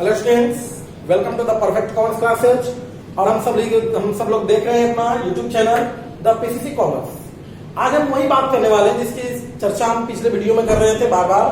Hello students, welcome to the perfect commerce classes. और हम सब लोग देख रहे हैं अपना YouTube channel the PCC commerce. आज हम वही बात करने वाले हैं जिसकी चर्चा हम पिछले वीडियो में कर रहे थे बार बार।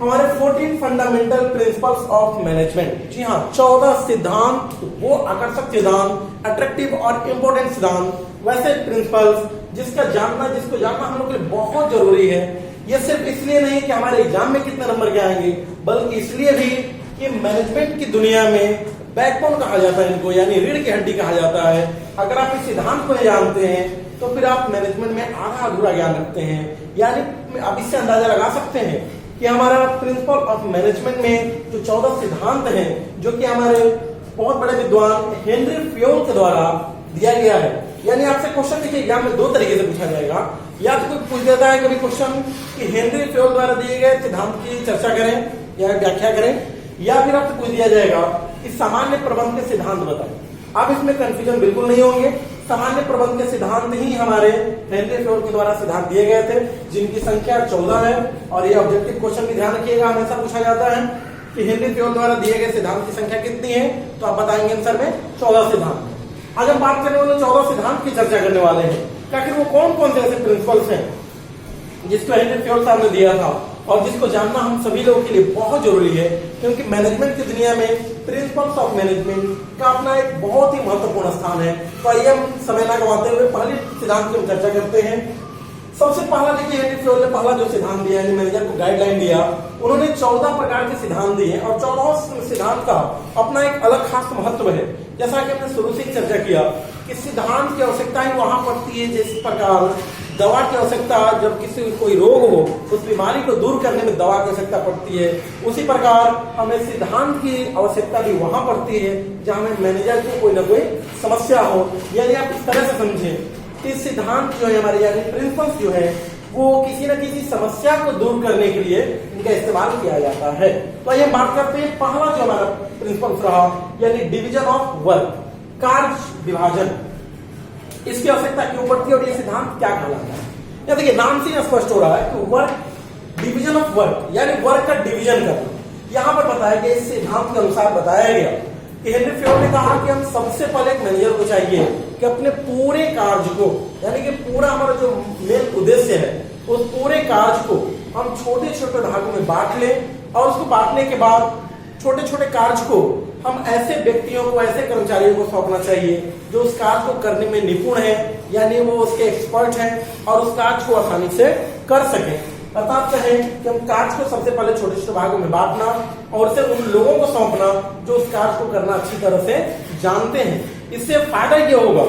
हमारे 14 फंडामेंटल प्रिंसिपल्स ऑफ मैनेजमेंट। जी हाँ, 14 सिद्धांत, वो आकर्षक सिद्धांत, अट्रैक्टिव और इंपॉर्टेंट सिद्धांत, वैसे प्रिंसिपल्स जिसको जानना हम लोग के लिए बहुत जरूरी है। ये सिर्फ इसलिए नहीं कि हमारे एग्जाम में कितने नंबर के आएंगे, बल्कि इसलिए भी कि मैनेजमेंट की दुनिया में बैकबोन कहा जाता है इनको, यानी रीढ़ की हड्डी कहा जाता है। अगर आप इस सिद्धांत को नहीं जानते हैं तो फिर आप मैनेजमेंट में आधा अधूरा ज्ञान रखते हैं। यानी आप इससे अंदाजा लगा सकते हैं कि हमारा प्रिंसिपल ऑफ मैनेजमेंट में जो 14 सिद्धांत हैं, जो कि हमारे बहुत बड़े विद्वान हेनरी फ्योल के द्वारा दिया गया है। यानी आपसे क्वेश्चन देखिए एग्जाम में दो तरीके से पूछा जाएगा। या तो कोई पूछ देता है कभी क्वेश्चन कि हेनरी फ्योल द्वारा दिए गए सिद्धांत की चर्चा करें या व्याख्या करें, या फिर आपसे पूछ दिया जाएगा कि सामान्य प्रबंध के सिद्धांत बताएं। आप इसमें कंफ्यूजन बिल्कुल नहीं होंगे। सामान्य प्रबंध के सिद्धांत ही हमारे हेनरी फ्योल के द्वारा सिद्धांत दिए गए थे, जिनकी संख्या 14 है। और ये ऑब्जेक्टिव क्वेश्चन भी ध्यान रखिएगा, हमेशा पूछा जाता है कि हेनरी फ्योल द्वारा दिए गए सिद्धांत की संख्या कितनी है, तो आप बताएंगे आंसर में 14 सिद्धांत। आज हम बात करने वाले 14 सिद्धांत की चर्चा करने वाले हैं। आखिर वो कौन कौन से ऐसे प्रिंसिपल्स हैं जिसको हेनरी फ्योल साहब ने दिया था और जिसको जानना हम सभी लोगों के लिए बहुत जरूरी है, क्योंकि मैनेजमेंट की दुनिया में प्रिंसिपल्स ऑफ मैनेजमेंट का अपना एक बहुत ही महत्वपूर्ण स्थान है। तो आइए हम समय न गवाते हुए पहले सिद्धांत की हम चर्चा करते हैं। सबसे पहला देखिए, हेनरी फ्योल ने पहला जो सिद्धांत दिया, यानी मैनेजर को गाइडलाइन दिया, उन्होंने 14 प्रकार के सिद्धांत दिए और 14 सिद्धांत का अपना एक अलग खास महत्व है। जैसा कि हमने शुरू से ही चर्चा किया कि सिद्धांत की आवश्यकताएं वहां पड़ती है जिस प्रकार दवा की आवश्यकता, जब किसी कोई रोग हो उस बीमारी को दूर करने में दवा की आवश्यकता पड़ती है, उसी प्रकार हमें सिद्धांत की आवश्यकता भी वहां पड़ती है जहां हमें मैनेजर को कोई ना कोई समस्या हो। यानी आप इस तरह से समझें कि सिद्धांत जो है हमारे, यानी प्रिंसिपल्स जो है, वो किसी न किसी समस्या को दूर करने के लिए इनका इस्तेमाल किया जाता है। तो आइए बात करते हैं पहला जो हमारा प्रिंसिपल्स रहा, यानी डिवीजन ऑफ वर्क, कार्य विभाजन। इसकी आवश्यकता क्यों पड़ती है और ये सिद्धांत क्या कहलाता है? या देखिए, नाम से स्पष्ट हो रहा है कि वर्क, डिवीजन ऑफ वर्क, यानी वर्क का डिवीजन करना। यहां पर बताया गया, इस सिद्धांत के अनुसार बताया गया कि हेनरी फ्योल ने कहा कि हम सबसे पहले एक मैनेजर को चाहिए कि अपने पूरे कार्य को, यानी कि पूरा हमारा जो मेन उद्देश्य है, उस पूरे कार्य को हम छोटे छोटे भागों में बांट लें और उसको बांटने के बाद छोटे छोटे कार्य को हम ऐसे व्यक्तियों को, ऐसे कर्मचारियों को सौंपना चाहिए जो उस कार्य को करने में निपुण है, यानी वो उसके एक्सपर्ट हैं और उस कार्य को आसानी से कर सकें। अर्थात कहें कि हम कार्य को सबसे पहले छोटे छोटे भागों में बांटना और उसे उन लोगों को सौंपना जो उस कार्य को करना अच्छी तरह से जानते हैं। इससे फायदा ये होगा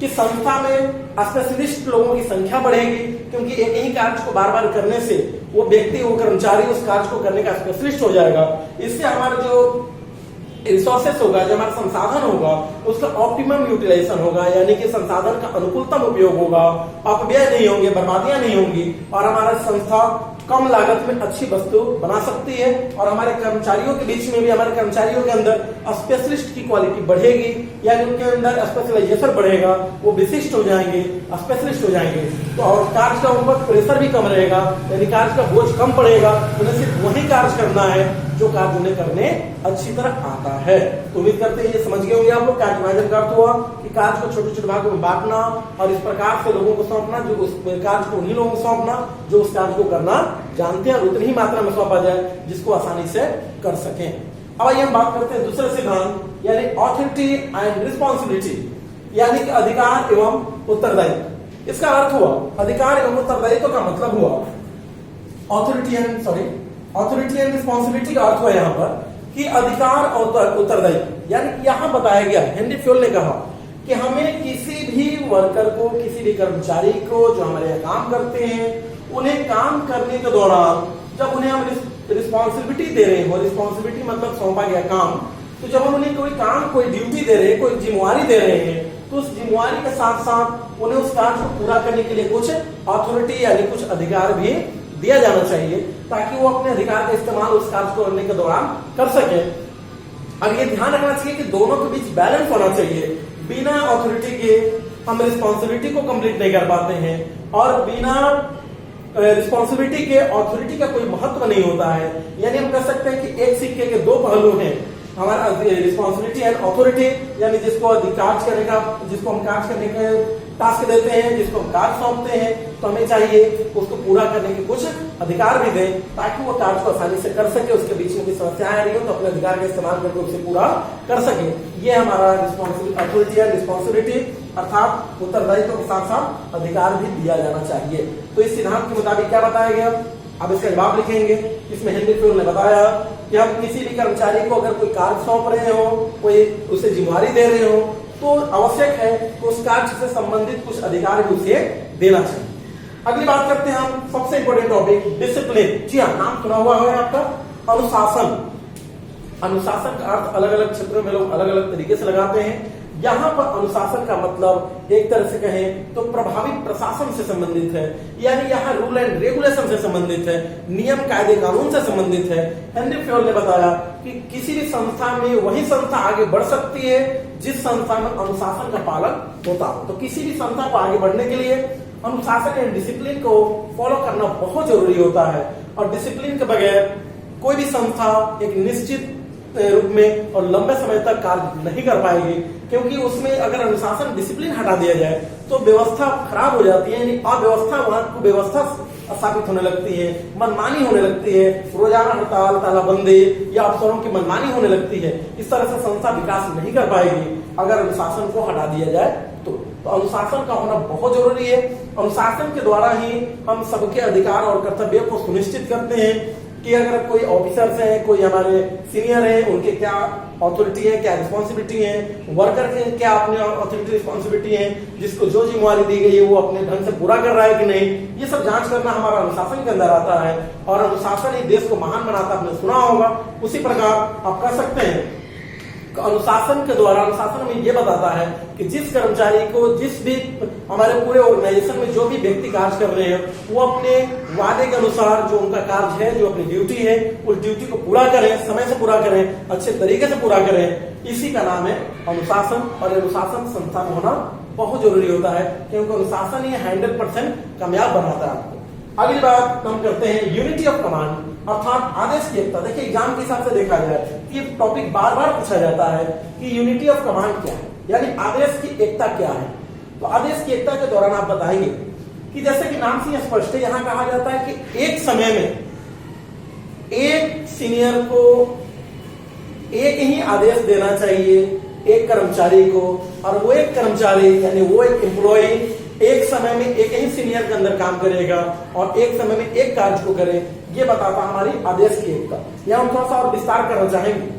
कि संस्था में स्पेशलिस्ट लोगों की संख्या बढ़ेगी, क्योंकि एक ही कार्य को बार बार करने से वो व्यक्ति, वो कर्मचारी उस कार्य को करने का स्पेशलिस्ट हो जाएगा। इससे हमारा जो रिसोर्सेस होगा, जो हमारा संसाधन होगा, उसका ऑप्टिमम यूटिलाइजेशन होगा, यानी कि संसाधन का अनुकूलतम उपयोग होगा, अपव्यय नहीं होंगे, बर्बादियां नहीं होंगी और हमारा संस्था कम लागत में अच्छी वस्तु बना सकती है। और हमारे कर्मचारियों के बीच में भी, हमारे कर्मचारियों के अंदर स्पेशलिस्ट की क्वालिटी बढ़ेगी, यानी उनके अंदर स्पेशलाइजेशन बढ़ेगा, वो विशिष्ट हो जाएंगे, स्पेशलिस्ट हो जाएंगे। तो और कार्य का ऊपर प्रेशर भी कम रहेगा, यानी कार्य का बोझ कम पड़ेगा। उन्हें सिर्फ वही कार्य करना है जो कार्य उन्हें करने अच्छी तरह आता है। तो उम्मीद करते हैं ये समझ गए होंगे आप लोग। कार्य विभाजन का अर्थ हुआ कि कार्य को छोटे छोटे भागों में बांटना और इस प्रकार से लोगों को सौंपना, जो उस कार्य को उन्हीं लोगों को सौंपना जो उस कार्य को करना जानते हैं और उतनी ही मात्रा में सौंपा जाए जिसको आसानी से कर सकें। अब आइए हम बात करते हैं दूसरे सिद्धांत, यानी ऑथोरिटी एंड रिस्पॉन्सिबिलिटी, यानी कि अधिकार एवं उत्तरदायित्व। इसका अर्थ हुआ, अधिकार एवं उत्तरदायित्व का मतलब हुआ ऑथोरिटी एंड रिस्पॉन्सिबिलिटी का अर्थ हुआ यहाँ पर कि अधिकार और उत्तरदायित्व। यानी यहाँ बताया गया, हेनरी फ्योल ने कहा कि हमें किसी भी वर्कर को, किसी भी कर्मचारी को जो हमारे यहाँ काम करते हैं, उन्हें काम करने के दौरान जब उन्हें हम रिस्पॉन्सिबिलिटी दे रहे हो, रिस्पॉन्सिबिलिटी मतलब सौंपा गया काम, तो जब हम उन्हें कोई काम, कोई ड्यूटी दे रहे हैं, कोई जिम्मेवारी दे रहे हैं, तो उस जिम्मेवारी के साथ साथ उन्हें उस कार्य को पूरा करने के लिए कुछ अथॉरिटी यानी कुछ अधिकार भी दिया जाना चाहिए, ताकि वो अपने अधिकार का इस्तेमाल उस कार्य को करने के दौरान कर सके। अब ये ध्यान रखना चाहिए कि दोनों के बीच बैलेंस होना चाहिए। बिना अथॉरिटी के हम रिस्पॉन्सिबिलिटी को कंप्लीट नहीं कर पाते हैं और बिना रिस्पॉन्सिबिलिटी के अथॉरिटी का कोई महत्व नहीं होता है। यानी हम कह सकते हैं कि एक सिक्के के दो पहलू हैं। हमारा रिस्पॉन्सिबिलिटी एंड अथॉरिटी, यानी जिसको अधिकार करने का, जिसको हम कार्य करने का टास्क देते हैं, जिसको हम कार्य सौंपते हैं, तो हमें चाहिए उसको पूरा करने के कुछ अधिकार भी दें ताकि वो कार्य को आसानी से कर सके, उसके बीच में भी समस्याएं आ रही हो तो अपने अधिकार का इस्तेमाल करके उसे पूरा कर सके। ये हमारा अथॉरिटी एंड रिस्पॉन्सिबिलिटी, अर्थात उत्तरदायित्व के साथ साथ अधिकार भी दिया जाना चाहिए। तो इस सिद्धांत के मुताबिक क्या बताया गया, अब इसका जवाब लिखेंगे। इसमें हेनरी फ्यूल ने बताया कि हम किसी भी कर्मचारी को अगर कोई कार्य सौंप रहे हो, कोई उसे जिम्मेवारी दे रहे हो, तो आवश्यक है कि उस कार्य से संबंधित कुछ अधिकार भी उसे देना चाहिए। अगली बात करते हैं हम, सबसे इंपॉर्टेंट टॉपिक डिसिप्लिन। जी हाँ, नाम सुना हुआ है आपका, अनुशासन। अनुशासन का अर्थ अलग अलग क्षेत्रों में लोग अलग अलग तरीके से लगाते हैं। यहाँ पर अनुशासन का मतलब एक तरह से कहें तो प्रभावी प्रशासन से संबंधित है, यानी यहाँ रूल एंड रेगुलेशन से संबंधित है, नियम कायदे कानून से संबंधित है। हेनरी फ्यूल ने बताया कि किसी भी संस्था में वही संस्था आगे बढ़ सकती है जिस संस्था में अनुशासन का पालन होता हो। तो किसी भी संस्था को आगे बढ़ने के लिए अनुशासन एंड डिसिप्लिन को फॉलो करना बहुत जरूरी होता है, और डिसिप्लिन के बगैर कोई भी संस्था एक निश्चित रूप में और लंबे समय तक कार्य नहीं कर पाएगी, क्योंकि उसमें अगर अनुशासन डिसिप्लिन हटा दिया जाए तो व्यवस्था खराब हो जाती है, यानी अव्यवस्था वहां को व्यवस्था स्थापित होने लगती है, मनमानी होने लगती है, रोजाना हड़ताल, तालाबंदी या अफसरों की मनमानी होने लगती है। इस तरह से संस्था विकास नहीं कर पाएगी अगर अनुशासन को हटा दिया जाए तो अनुशासन का होना बहुत जरूरी है। अनुशासन के द्वारा ही हम सबके अधिकार और कर्तव्यों को सुनिश्चित करते हैं कि अगर कोई ऑफिसर्स हैं, कोई हमारे सीनियर हैं, उनके क्या अथॉरिटी है, क्या रिस्पॉन्सिबिलिटी है, वर्कर के क्या अपने अथॉरिटी रिस्पॉन्सिबिलिटी है, जिसको जो जिम्मेवारी दी गई है वो अपने ढंग से पूरा कर रहा है कि नहीं, ये सब जांच करना हमारा अनुशासन के अंदर आता है, और अनुशासन ही देश को महान बनाता है। आपने सुना होगा, उसी प्रकार आप कर सकते हैं। अनुशासन के द्वारा, अनुशासन में ये बताता है कि जिस कर्मचारी को, जिस भी हमारे पूरे ऑर्गेनाइजेशन में जो भी व्यक्ति कार्य कर रहे हैं, वो अपने वादे के अनुसार जो उनका कार्य है, जो अपनी ड्यूटी है, उस ड्यूटी को पूरा करें, समय से पूरा करें, अच्छे तरीके से पूरा करें। इसी का नाम है अनुशासन, और अनुशासन संस्था में होना बहुत जरूरी होता है, क्योंकि अनुशासन ही 100% कामयाब बनाता है आपको। अगली बात हम करते हैं यूनिटी ऑफ कमांड, अर्थात आदेश की एकता। देखिए एग्जाम के हिसाब से देखा जाए ये टॉपिक बार बार पूछा जाता है कि यूनिटी ऑफ कमांड क्या है, यानी आदेश की एकता क्या है। तो आदेश की एकता के दौरान आप बताएंगे कि जैसे कि नाम से स्पष्ट है, यहाँ कहा जाता है कि एक समय में एक सीनियर को एक ही आदेश देना चाहिए एक कर्मचारी को, और वो एक कर्मचारी यानी वो एक एम्प्लॉय एक समय में एक ही सीनियर के अंदर काम करेगा और एक समय में एक कार्य को करे। ये बताता हमारी आदेश की एकता। यहां हम थोड़ा सा और विस्तार करना चाहेंगे।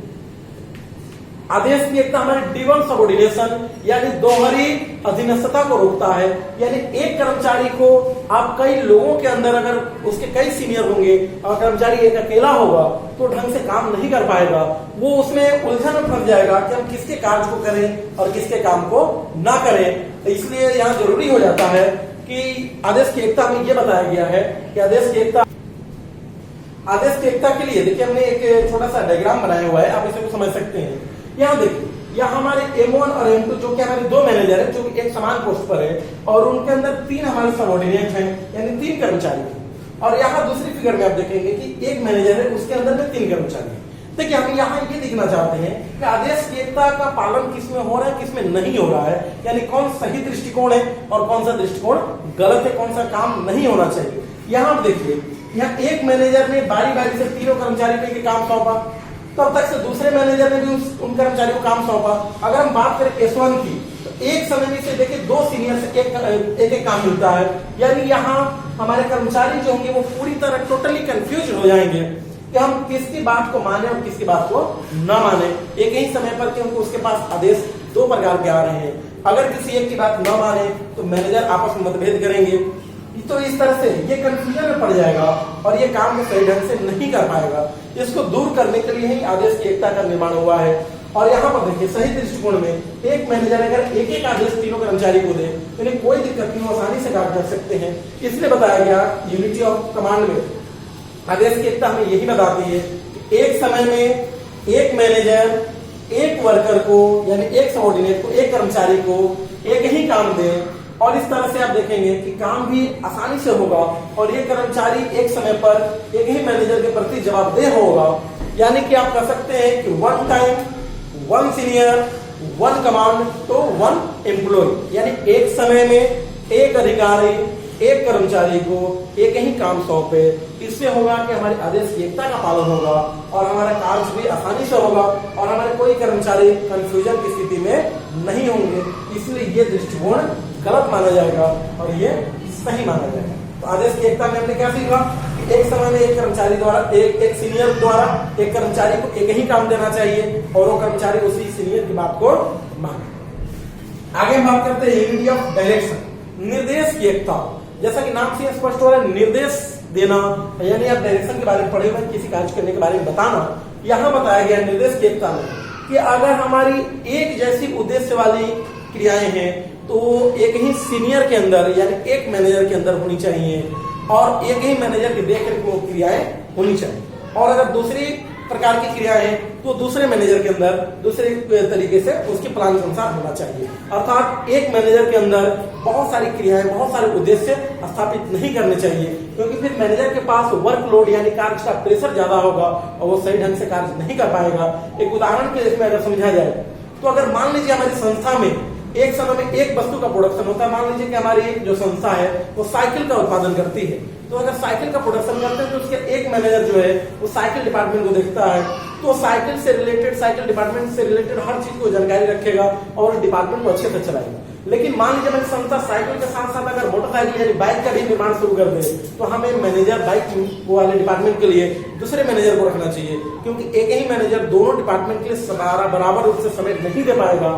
आदेश की एकता हमारे डिवन सबऑर्डिनेशन यानी दोहरी अधीनस्थता को रोकता है, यानी एक कर्मचारी को आप कई लोगों के अंदर, अगर उसके कई सीनियर होंगे और कर्मचारी एक अकेला होगा तो ढंग से काम नहीं कर पाएगा, वो उसमें उलझन में फंस जाएगा कि हम किसके कार्य को करें और किसके काम को ना करें। तो इसलिए यहाँ जरूरी हो जाता है कि आदेश की एकता में ये बताया गया है कि आदेश की एकता के लिए देखिए हमने एक छोटा सा डायग्राम बनाया हुआ है, आप इसे समझ सकते हैं। यहाँ देखिए, यहाँ हमारे M1 और M2 जो कि हमारे दो मैनेजर हैं, जो एक समान पोस्ट पर है, और उनके अंदर 3 हमारे सबऑर्डिनेट हैं, यानी 3 कर्मचारी हैं। और यहाँ दूसरी फिगर में आप देखेंगे कि एक मैनेजर है, उसके अंदर में 3 कर्मचारी हैं। देखिए हम यहाँ ये दिखना चाहते हैं कि आदेश की एकता का पालन किसमें हो रहा है, किसमें नहीं हो रहा है, यानी कौन सही दृष्टिकोण है और कौन सा दृष्टिकोण गलत है, कौन सा काम नहीं होना चाहिए। यहाँ आप देखिए, यहाँ एक मैनेजर ने बारी बारी से तीनों कर्मचारी पे काम सौंपा, तब तक से दूसरे मैनेजर ने भी उन कर्मचारियों को काम सौंपा। अगर हम बात करें S1 की, तो एक समय में से देखिए 2 सीनियर से एक काम मिलता है, यानी यहाँ हमारे कर्मचारी जो होंगे वो पूरी तरह टोटली कंफ्यूज हो जाएंगे कि हम किसकी बात को माने और किसकी बात को न माने एक ही समय पर, क्योंकि उसके पास आदेश 2 प्रकार के आ रहे हैं। अगर किसी एक की बात न माने तो मैनेजर आपस में मतभेद करेंगे, तो इस तरह से ये कंफ्यूजन में पड़ जाएगा और ये काम को सही ढंग से नहीं कर पाएगा। इसको दूर करने के लिए ही आदेश की एकता का निर्माण हुआ है। और यहाँ पर देखिए, सही दृष्टिकोण में एक मैनेजर अगर एक एक आदेश तीनों कर्मचारी को दे तो इन्हें कोई दिक्कत नहीं, आसानी से काम कर सकते हैं। इसलिए बताया गया यूनिटी ऑफ कमांड में आदेश की एकता हमें यही बताती है कि एक समय में एक मैनेजर एक वर्कर को यानी एक सबऑर्डिनेट को, एक कर्मचारी को एक ही काम दे, और इस तरह से आप देखेंगे कि काम भी आसानी से होगा और ये कर्मचारी एक समय पर एक ही मैनेजर के प्रति जवाबदेह होगा। यानी कि आप कह सकते हैं कि one time one senior one command to one employ, यानी एक समय में एक अधिकारी एक कर्मचारी को एक ही काम सौंपे। इससे होगा कि हमारे आदेश की एकता का पालन होगा और हमारा कार्य भी आसानी से होगा और हमारे कोई कर्मचारी कंफ्यूजन की स्थिति में नहीं होंगे। इसलिए ये दृष्टिकोण गलत माना जाएगा और ये सही माना जाएगा। तो आदेश की एकता में हमने क्या सीखा कि एक समय में एक कर्मचारी द्वारा एक सीनियर द्वारा एक कर्मचारी को एक ही काम देना चाहिए और वो कर्मचारी उसी सीनियर की बात को माने। आगे हम बात करते हैं यूनिटी ऑफ डायरेक्शन, निर्देश की एकता। जैसा कि नाम से स्पष्ट हो रहा है, निर्देश देना, यानी आप डायरेक्शन के बारे में पढ़े हुए किसी कार्य करने के बारे में बताना। यहाँ बताया गया निर्देश की एकता में कि अगर हमारी एक जैसी उद्देश्य वाली क्रियाएं हैं तो एक ही सीनियर के अंदर यानी एक मैनेजर के अंदर होनी चाहिए और एक ही मैनेजर की देखरेख में वो क्रियाएं होनी चाहिए। और अगर दूसरी प्रकार की क्रियाएं हैं तो दूसरे मैनेजर के अंदर दूसरे तरीके से उसके प्लान के अनुसार होना चाहिए। अर्थात एक मैनेजर के अंदर बहुत सारी क्रियाएं बहुत सारे उद्देश्य स्थापित नहीं करने चाहिए, क्योंकि फिर मैनेजर के पास वर्कलोड यानी कार्य का प्रेशर ज्यादा होगा और वो सही ढंग से कार्य नहीं कर पाएगा। एक उदाहरण के इसमें अगर समझा जाए तो अगर मान लीजिए हमारी संस्था में एक समय में एक वस्तु का प्रोडक्शन होता है। मान लीजिए कि हमारी जो संस्था है वो साइकिल का उत्पादन करती है, तो अगर साइकिल का प्रोडक्शन करते हैं तो उसके एक मैनेजर जो है वो साइकिल डिपार्टमेंट को देखता है, तो साइकिल से रिलेटेड साइकिल डिपार्टमेंट से रिलेटेड हर चीज को जानकारी रखेगा और डिपार्टमेंट को अच्छे से चलाएगा। लेकिन मान लीजिए मेरी संस्था साइकिल के साथ साथ अगर मोटरसाइकिल यानी बाइक का भी निर्माण शुरू कर दे तो हमें मैनेजर बाइक वाले डिपार्टमेंट के लिए दूसरे मैनेजर को रखना चाहिए, क्योंकि एक ही मैनेजर दोनों डिपार्टमेंट के लिए बराबर रूप से समय नहीं दे पाएगा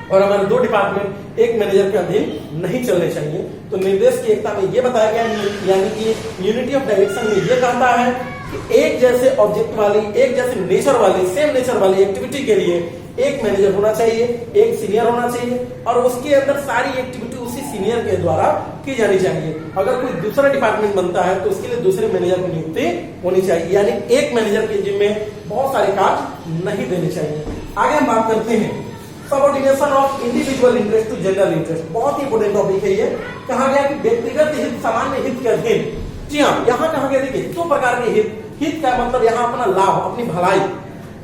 और हमारे दो डिपार्टमेंट एक मैनेजर के अधीन नहीं चलने चाहिए। तो निर्देश की एकता में यह बताया गया यानी कि यूनिटी ऑफ डायरेक्शन में यह कहता है कि एक जैसे ऑब्जेक्ट वाली एक जैसे नेचर वाली सेम नेचर वाली एक्टिविटी के लिए एक मैनेजर होना चाहिए, एक सीनियर होना चाहिए और उसके अंदर सारी एक्टिविटी उसी सीनियर के द्वारा की जानी चाहिए। अगर कोई दूसरा डिपार्टमेंट बनता है तो उसके लिए दूसरे मैनेजर की नियुक्ति होनी चाहिए, यानी एक मैनेजर के जिम्मे बहुत सारे कार्य नहीं देने चाहिए। आगे हम बात करते हैं subordination of individual interest to general interest. बहुत ही इंपोर्टेंट टॉपिक है ये। कहा गया कि व्यक्तिगत हित सामान्य हित के अधीन। जी हाँ, यहाँ कहा गया देखिए दो प्रकार के हित का मतलब यहाँ अपना लाभ अपनी भलाई।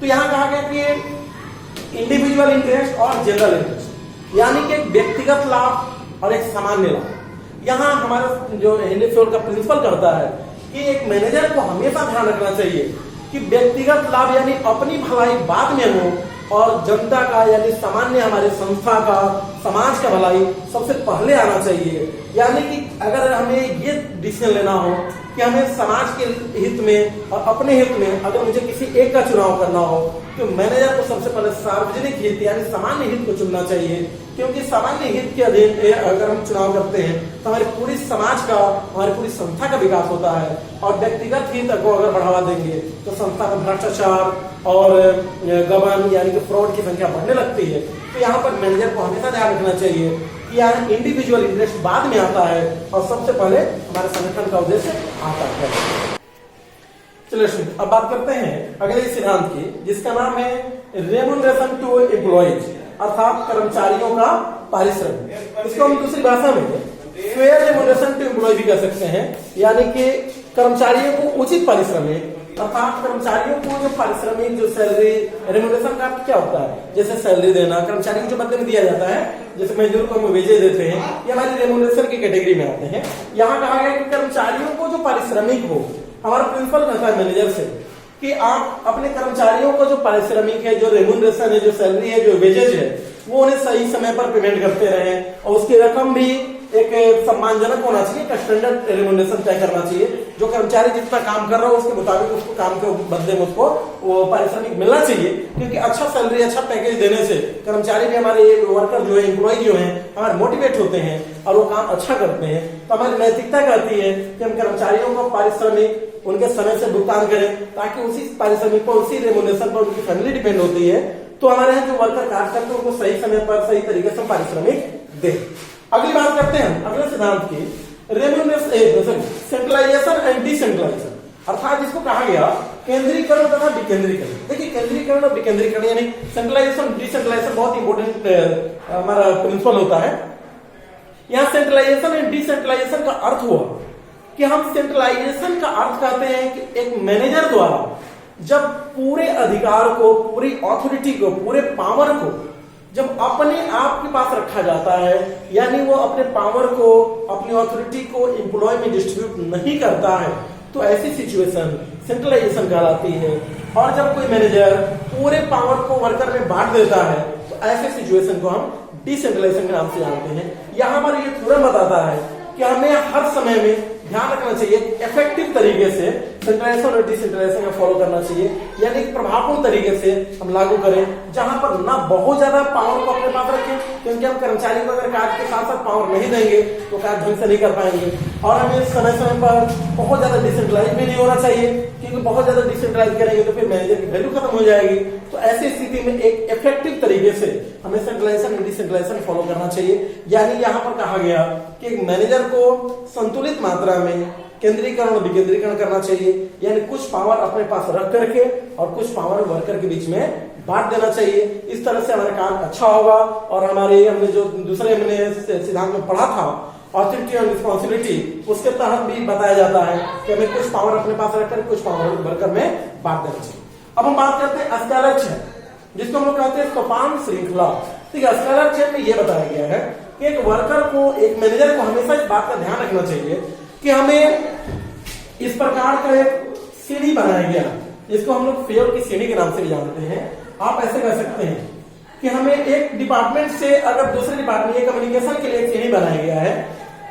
तो यहाँ कहा गया कि इंडिविजुअल इंटरेस्ट और जनरल इंटरेस्ट, यानी कि व्यक्तिगत लाभ और एक सामान्य लाभ। यहाँ हमारा जो हेनरी फोर्ड का प्रिंसिपल करता है कि एक मैनेजर को हमेशा ध्यान रखना चाहिए कि व्यक्तिगत लाभ यानी अपनी भलाई बाद में हो और जनता का यानी सामान्य हमारे संस्था का समाज का भलाई सबसे पहले आना चाहिए। यानी कि अगर हमें ये डिसीजन लेना हो कि हमें समाज के हित में और अपने हित में अगर मुझे किसी एक का चुनाव करना हो तो मैनेजर को सबसे पहले सार्वजनिक हित यानी सामान्य हित को चुनना चाहिए, क्योंकि सामान्य हित के अधीन अगर हम चुनाव करते हैं तो हमारे पूरी समाज का हमारी पूरी संस्था का विकास होता है और व्यक्तिगत हित को अगर बढ़ावा देंगे तो संस्था का भ्रष्टाचार और गबन यानी कि फ्रॉड की संख्या बढ़ने लगती है। तो यहाँ पर मैनेजर को हमेशा ध्यान रखना चाहिए कि यहाँ इंडिविजुअल इंटरेस्ट बाद में आता है और सबसे पहले हमारे संगठन का उद्देश्य आता है। चलिए अब बात करते हैं अगले सिद्धांत की, जिसका नाम है रेम्यूनरेशन टू एम्प्लॉइज, अर्थात कर्मचारियों का पारिश्रमिक। इसको हम दूसरी भाषा में फेयर रेम्यूनरेशन टू एम्प्लॉय भी कह सकते हैं, यानी कि कर्मचारियों को उचित पारिश्रमिक, अर्थात कर्मचारियों को जो पारिश्रमिक जो सैलरी रेम्यूनरेशन का क्या होता है, जैसे सैलरी देना कर्मचारी को जो बदले में दिया जाता है, जैसे मजदूर को हम वेजेस देते हैं, ये हमारी रेम्यूनरेशन की कैटेगरी में आते हैं। यहाँ कहा गया कि कर्मचारियों को जो पारिश्रमिक हो, हमारा प्रिंसिपल कहता है मैनेजर से कि आप अपने कर्मचारियों को जो पारिश्रमिक है, जो रेम्यूनरेशन है, जो सैलरी है, जो वेजेज है, वो उन्हें सही समय पर पेमेंट करते रहे और उसकी रकम भी एक सम्मानजनक होना चाहिए, एक स्टैंडर्ड रेम्यूनरेशन तय करना चाहिए। जो कर्मचारी जितना काम कर रहा हो उसके मुताबिक उसको काम के बदले में उसको वो पारिश्रमिक मिलना चाहिए, क्योंकि अच्छा सैलरी अच्छा पैकेज देने से कर्मचारी भी हमारे वर्कर जो है एम्प्लॉय जो है हमारे मोटिवेट होते हैं और वो काम अच्छा करते हैं। तो हमारी नैतिकता कहती है कि हम कर्मचारियों को पारिश्रमिक उनके समय से भुगतान करें, ताकि उसी पारिश्रमिक पर उसी रेम्यूनरेशन पर उनकी फैमिली डिपेंड होती है। तो हमारे यहाँ जो वर्कर कार्य करते हैं उनको सही समय पर सही तरीके से पारिश्रमिक दे। अगली बात करते हैं अगले सिद्धांत की, रेम्यूनरेशन सेंट्रलाइजेशन एंड डिसेंट्रलाइजेशन, अर्थात जिसको कहा गया केंद्रीकरण तथा विकेंद्रीकरण। देखिए केंद्रीकरण और विकेंद्रीकरण यानी सेंट्रलाइजेशन डिसेंट्रलाइजेशन बहुत इंपॉर्टेंट हमारा प्रिंसिपल होता है। यहाँ सेंट्रलाइजेशन एंड डिसेंट्रलाइजेशन का अर्थ हुआ कि हम सेंट्रलाइजेशन का अर्थ कहते हैं कि एक मैनेजर द्वारा जब पूरे अधिकार को, पूरी ऑथोरिटी को, पूरे पावर को जब अपने आप के पास रखा जाता है, यानी वो अपने पावर को, अपनी ऑथोरिटी को एम्प्लॉय में डिस्ट्रीब्यूट नहीं करता है, तो ऐसी सिचुएशन सेंट्रलाइजेशन कहलाती है। और जब कोई मैनेजर पूरे पावर को वर्कर में बांट देता है, तो ऐसे सिचुएशन को हम डिसेंट्रलाइजेशन के नाम से जानते हैं। यहां पर ये थ्योरम बताता है कि हमें हर समय में ध्यान रखना चाहिए, इफेक्टिव तरीके से सेंट्रलाइजेशन और डिसेंट्रलाइजेशन का फॉलो करना चाहिए, यानी प्रभावपूर्ण तरीके से हम लागू करें, जहां पर ना बहुत ज्यादा पावर को अपने पास रखें, क्योंकि हम कर्मचारी को अगर कार्य के साथ साथ पावर नहीं देंगे तो कार्य ढंग से नहीं कर पाएंगे। और हमें समय समय पर बहुत ज्यादा डिसेंट्रलाइज भी नहीं होना चाहिए, क्योंकि बहुत ज्यादा डिसेंट्रलाइज करेंगे तो फिर मैनेजर की वैल्यू खत्म हो जाएगी। तो ऐसी स्थिति में एक इफेक्टिव तरीके से हमें सेंट्रलाइजेशन और डिसेंट्रलाइजेशन फॉलो करना चाहिए। यानी यहाँ पर कहा गया कि मैनेजर को संतुलित मात्रा में केंद्रीकरण और विकेंद्रीकरण करना चाहिए, यानी कुछ पावर अपने पास रख करके और कुछ पावर वर्कर के बीच में बांट देना चाहिए। इस तरह से हमारा काम अच्छा होगा। और हमने जो दूसरे हमने सिद्धांत में पढ़ा था ऑथोरिटी और रिस्पॉन्सिबिलिटी, उसके तहत भी बताया जाता है कि हमें कुछ पावर अपने पास रखकर कुछ पावर वर्कर में बांट देना चाहिए। अब हम बात करते हैं स्केलर चेन, जिसको हम लोग कहते हैं सोपान श्रृंखला। ठीक है, स्केलर चेन में यह बताया गया है कि एक वर्कर को, एक मैनेजर को हमेशा इस बात का ध्यान रखना चाहिए कि हमें इस प्रकार का एक सीढ़ी बनाया गया, जिसको हम लोग फेयर की सीढ़ी के नाम से भी जानते हैं। आप ऐसे कह सकते हैं कि हमें एक डिपार्टमेंट से अगर दूसरे डिपार्टमेंट, ये कम्युनिकेशन के लिए एक सीढ़ी बनाया गया है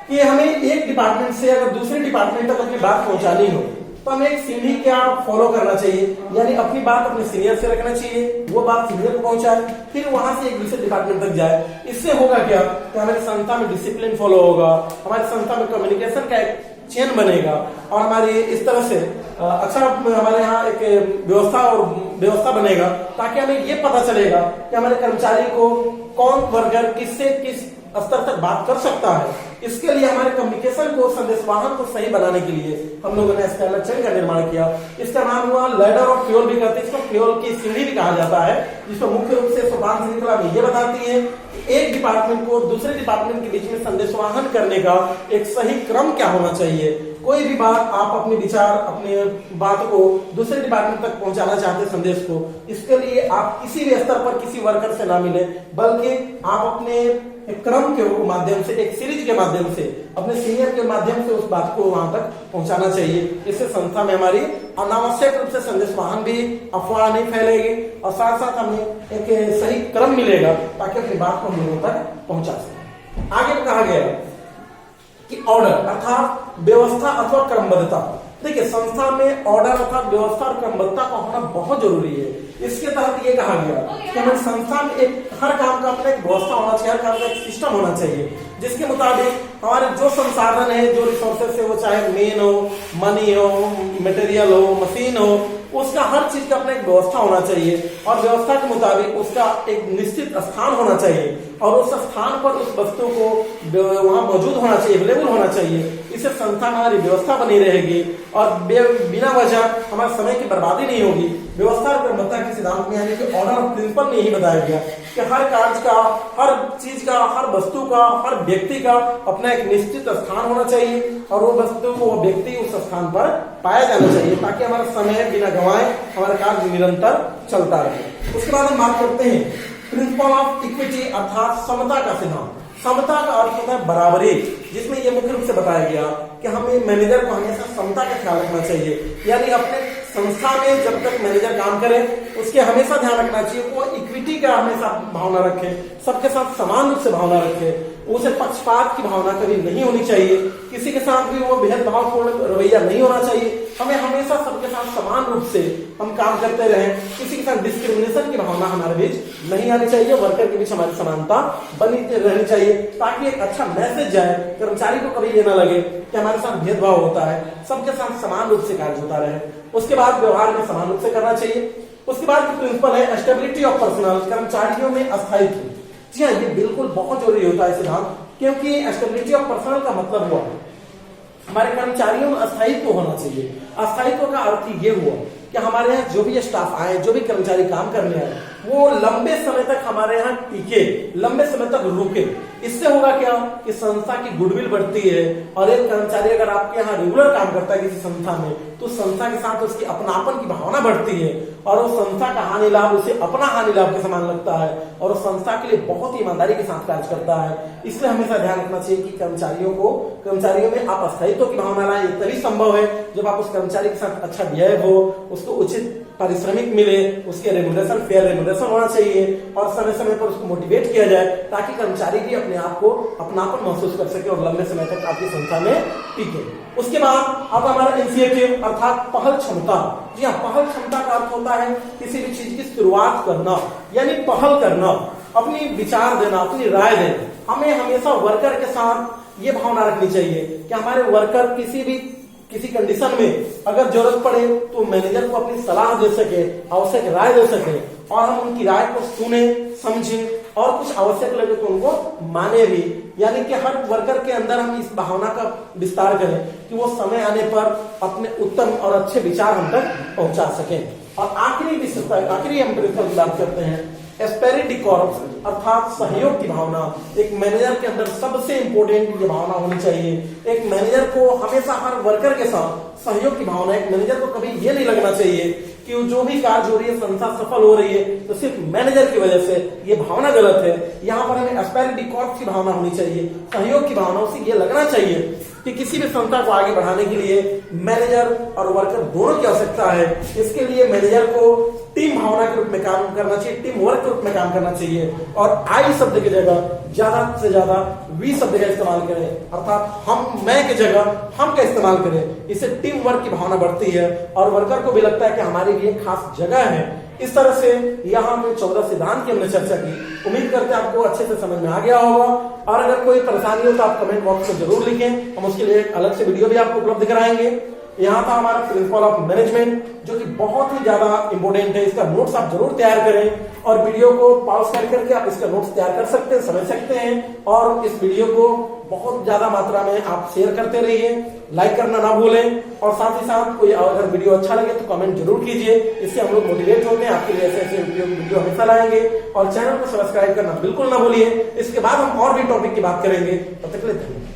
कि हमें एक डिपार्टमेंट से अगर दूसरे डिपार्टमेंट तक अपनी बात पहुंचानी हो, तो हमें एक सीढ़ी क्या फॉलो करना चाहिए, यानी अपनी बात अपने सीनियर से रखना चाहिए, वो बात सीनियर को पहुंचाए, फिर वहां से एक दूसरे डिपार्टमेंट तक जाए। इससे होगा क्या कि हमारी संस्था में डिसिप्लिन फॉलो होगा, हमारी संस्था में कम्युनिकेशन का एक चेन बनेगा, और हमारी इस तरह से अच्छा हमारे यहाँ एक व्यवस्था बनेगा, ताकि हमें ये पता चलेगा कि हमारे कर्मचारी को कौन वर्कर किससे किस स्तर तक बात कर सकता है। इसके लिए हमारे कम्युनिकेशन को, संदेशवाहन को सही बनाने के लिए हम लोगों ने स्केलर चेन का निर्माण किया। इसका नाम हुआ लैडर ऑफ फ्यूल भी कहते हैं, इसको फ्यूल की सीढ़ी भी कहा जाता है, जिसको मुख्य रूप से सोपान श्रृंखला में ये बताती है कि एक डिपार्टमेंट को दूसरे डिपार्टमेंट के बीच में संदेशवाहन करने का एक सही क्रम क्या होना चाहिए। कोई भी बात आप अपने विचार, अपने बात को दूसरे डिपार्टमेंट तक पहुंचाना चाहते हैं, संदेश को, इसके लिए आप किसी भी स्तर पर किसी वर्कर से ना मिले, बल्कि आप अपने एक क्रम के माध्यम से, एक सीरीज के माध्यम से, अपने सीनियर के माध्यम से उस बात को वहां तक पहुंचाना चाहिए। इससे संस्था में हमारी अनावश्यक रूप से संदेशवाहन भी, अफवाह नहीं फैलेगी, और साथ साथ हमें एक सही क्रम मिलेगा ताकि अपनी बात को हम लोगों तक पहुंचा सकें। आगे कहा गया कि ऑर्डर अर्थात व्यवस्था अथवा क्रमबद्धता। देखिए, संस्था में ऑर्डर अर्थात व्यवस्था और क्रमबद्धता का होना बहुत जरूरी है। इसके तहत ये कहा गया कि हमारी संस्था में एक हर काम का अपना एक व्यवस्था होना चाहिए, हर काम का एक सिस्टम होना चाहिए, जिसके मुताबिक हमारे जो संसाधन है, जो रिसोर्सेस है, वो चाहे मेन हो, मनी हो, मटेरियल हो, मशीन हो, उसका हर चीज का अपना एक व्यवस्था होना चाहिए, और व्यवस्था के मुताबिक उसका एक निश्चित स्थान होना चाहिए, और उस स्थान पर उस वस्तु को वहां मौजूद होना चाहिए, अवेलेबल होना चाहिए। इससे संस्था में हमारी व्यवस्था बनी रहेगी और बिना वजह हमारे समय की बर्बादी नहीं होगी। व्यवस्था और क्रमबद्धता के सिद्धांत में, यानी कि ऑर्डर ऑफ प्रिंसिपल में यही बताया गया कि हर कार्य का, हर चीज का, हर वस्तु का, हर व्यक्ति का अपना एक निश्चित स्थान होना चाहिए, और वो वस्तु को, वो व्यक्ति उस स्थान पर पाया जाना चाहिए, ताकि हमारा समय बिना गंवाए हमारा कार्य निरंतर चलता रहे। उसके बाद हम बात करते हैं प्रिंसिपल ऑफ इक्विटी अर्थात समता का सिद्धांत। समता का अर्थ होता है बराबरी, जिसमें यह मुख्य रूप से बताया गया कि हमें मैनेजर को हमेशा समता का ख्याल रखना चाहिए, यानी अपने संस्था में जब तक मैनेजर काम करे उसके हमेशा ध्यान रखना चाहिए, वो इक्विटी का हमेशा भावना रखे, सबके साथ समान रूप से भावना रखे, उसे पक्षपात की भावना कभी नहीं होनी चाहिए, किसी के साथ भी वो भेदभावपूर्ण रवैया नहीं होना चाहिए। हमें हमेशा सबके साथ समान रूप से हम काम करते रहें, किसी के साथ डिस्क्रिमिनेशन की भावना हमारे बीच नहीं आनी चाहिए, वर्कर के बीच हमारी समानता बनी रहनी चाहिए, ताकि एक अच्छा मैसेज जाए, कर्मचारी को कभी ये ना लगे कि हमारे साथ भेदभाव होता है, सबके साथ समान रूप से कार्य होता रहे। उसके बाद व्यवहार में समान रूप से करना चाहिए। उसके बाद प्रिंसिपल है स्टेबिलिटी ऑफ पर्सनल, कर्मचारियों में अस्थायित्व। जी हाँ, ये बिल्कुल बहुत जरूरी होता है सिद्धांत, क्योंकि स्टेबिलिटी ऑफ पर्सनल का मतलब हुआ हमारे कर्मचारियों में अस्थायित्व होना चाहिए। अस्थायित्व का अर्थ ये हुआ कि कि हमारे यहाँ जो भी स्टाफ आए, जो भी कर्मचारी काम करने आए, वो लंबे समय तक हमारे यहाँ टिके, लंबे समय तक रुके। इससे होगा क्या कि संस्था की गुडविल बढ़ती है, और एक कर्मचारी अगर आपके यहाँ रेगुलर काम करता है किसी संस्था में, तो संस्था के साथ उसकी अपनापन की भावना बढ़ती है, और वो संस्था का हानि लाभ उसे अपना हानि लाभ के समान लगता है, और वो संस्था के लिए बहुत ही ईमानदारी के साथ कार्य करता है। इसलिए हमेशा ध्यान रखना चाहिए कि कर्मचारियों में आप स्थायित्व की भावना लाएं। तभी संभव है जब आप उस कर्मचारी के साथ अच्छा बिहेव हो, उसको उचित पारिश्रमिक मिले, उसके रेमुनरेशन फेयर रेमुनरेशन होना चाहिए, और समय समय पर उसको मोटिवेट किया जाए, ताकि कर्मचारी भी अपने आप को अपनापन महसूस कर सके और लंबे समय तक आपकी संस्था में टिके। उसके बाद अब हमारा इनिशिएटिव अर्थात पहल क्षमता। जी हाँ, पहल क्षमता का अर्थ होता है किसी भी चीज की शुरुआत करना, यानी पहल करना, अपनी विचार देना, अपनी राय देना। हमें हमेशा वर्कर के साथ ये भावना रखनी चाहिए कि हमारे वर्कर किसी कंडीशन में अगर जरूरत पड़े तो मैनेजर को अपनी सलाह दे सके, आवश्यक राय दे सके, और हम उनकी राय को सुने, समझें, और कुछ आवश्यक लगे तो उनको माने भी। यानी कि हर वर्कर के अंदर हम इस भावना का विस्तार करें कि वो समय आने पर अपने उत्तम और अच्छे विचार हम तक पहुंचा सकें। और आखिरी हम प्रिंसिपल की बात करते हैं, एस्पेरिटी कॉर्प्स अर्थात सहयोग की भावना। एक मैनेजर के अंदर सबसे इंपॉर्टेंट ये भावना होनी चाहिए। एक मैनेजर को हमेशा हर वर्कर के साथ सहयोग की भावना। एक मैनेजर को कभी ये नहीं लगना चाहिए कि जो भी कार्य हो रही है, संस्था सफल हो रही है तो सिर्फ मैनेजर की वजह से। ये भावना गलत है। यहाँ पर हमें एस्पेरिटी कॉर्प्स की भावना होनी चाहिए, सहयोग की भावना। उसे ये लगना चाहिए कि किसी भी संस्था को आगे बढ़ाने के लिए मैनेजर और वर्कर दोनों की आवश्यकता है। इसके लिए मैनेजर को टीम भावना के रूप में काम करना चाहिए, टीम वर्क के रूप में काम करना चाहिए, और आई शब्द की जगह ज्यादा से ज्यादा वी शब्द का इस्तेमाल करें, अर्थात हम, मैं की जगह हम का इस्तेमाल करें। इससे टीम वर्क की भावना बढ़ती है और वर्कर को भी लगता है कि हमारी भी एक खास जगह है। इस तरह से यहाँ हमने 14 सिद्धांत की हमने चर्चा की। उम्मीद करते हैं आपको अच्छे से समझ में आ गया होगा, और अगर कोई परेशानी हो तो आप कमेंट बॉक्स में जरूर लिखें, हम उसके लिए अलग से वीडियो भी आपको उपलब्ध कराएंगे। यहाँ था हमारा प्रिंसिपल ऑफ मैनेजमेंट, जो कि बहुत ही ज्यादा इंपॉर्टेंट है। इसका नोट्स आप जरूर तैयार करें, और वीडियो को पॉज करके आप इसका नोट्स तैयार कर सकते हैं, समझ सकते हैं। और इस वीडियो को बहुत ज्यादा मात्रा में आप शेयर करते रहिए, लाइक करना ना भूलें, और साथ ही साथ कोई अगर वीडियो अच्छा लगे तो कमेंट जरूर कीजिए। इससे हम लोग मोटिवेट होते हैं, आपके लिए ऐसे वीडियो हमेशा लाएंगे। और चैनल को सब्सक्राइब करना बिल्कुल ना भूलिए। इसके बाद हम और भी टॉपिक की बात करेंगे। तब तक के लिए धन्यवाद।